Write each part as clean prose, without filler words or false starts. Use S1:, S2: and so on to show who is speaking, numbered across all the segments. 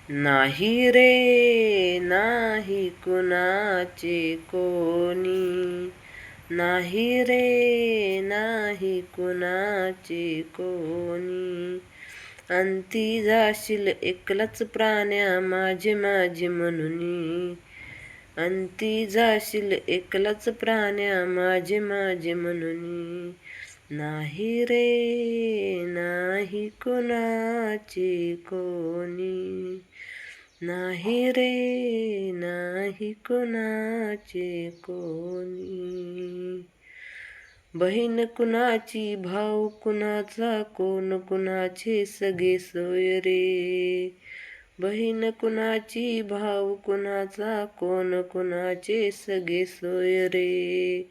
S1: नाही रे नाही कुणाचे कोणी, नाही रे नाही कुणाचे कोणी. अंती जाशील एकलाच प्राण्या माझे माझे म्हणूनी, अंती जाशील एकलाच प्राण्या माझे माझे म्हणूनी. नाही रे नाही कुणाचे कोणी, नाही रे नाही कुणाचे कोणी. बहीण कुणाची भाऊ कुणाचा कोण कुणाचे सगळे सोय रे, बहीण कुणाची भाऊ कुणाचा कोण कुणाचे सगळे सोय रे.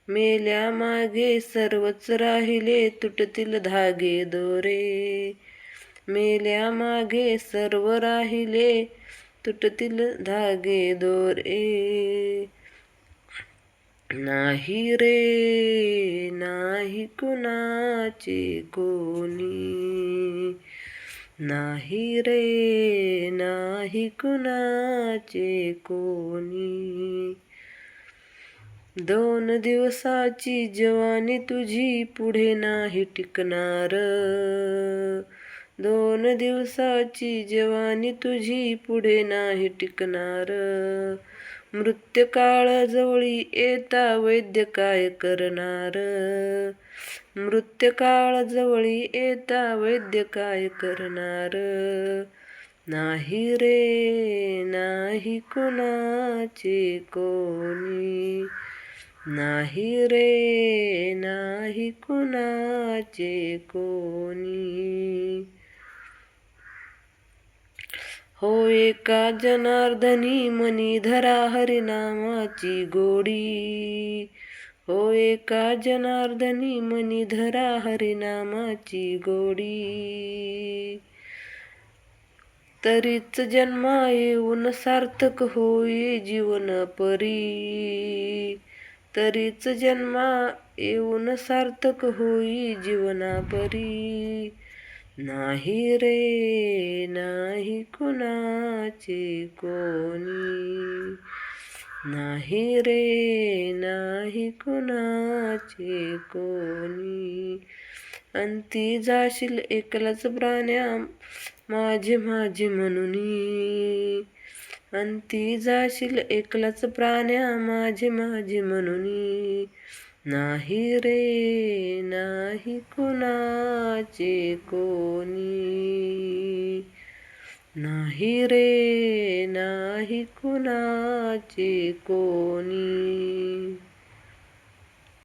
S1: मेल्या मागे सर्वच राहिले तुटतील धागे दोरे, मेल्या मागे सर्व राहिले तुटतील धागे दोरे. नाही रे नाही कुणाचे कोणी, नाही रे नाही कुणाचे कोणी. 2 दिवसाची जवानी तुझी पुढे नाही टिकणार, 2 दिवसाची जवानी तुझी पुढे नाही टिकणार. मृत्यूकाळ जवळी येता वैद्य काय करणार, मृत्यूकाळ जवळी येता वैद्य काय करणार. नाही रे नाही कुणाचे कोणी, नाही रे नाही कुणाचे कोणी. हो एका जनार्दनी मनी धरा हरिनामाची गोडी, हो एका जनार्दनी मनी धरा हरिनामाची गोडी. तरीच जन्मा येऊन सार्थक होई जीवन परी, तरीच जन्मा येऊन सार्थक होई जीवना परी. नाही रे नाही कुणाचे कोणी, नाही रे नाही कुणाचे कोणी. अंती जाशील एकलाच प्राण्या माझे माझे म्हणूनी, अंती जाशील एकलाच प्राण्या माझे माझे म्हणूनी. नाही रे नाही कुणाचे कोणी, नाही रे नाही कुणाचे कोणी.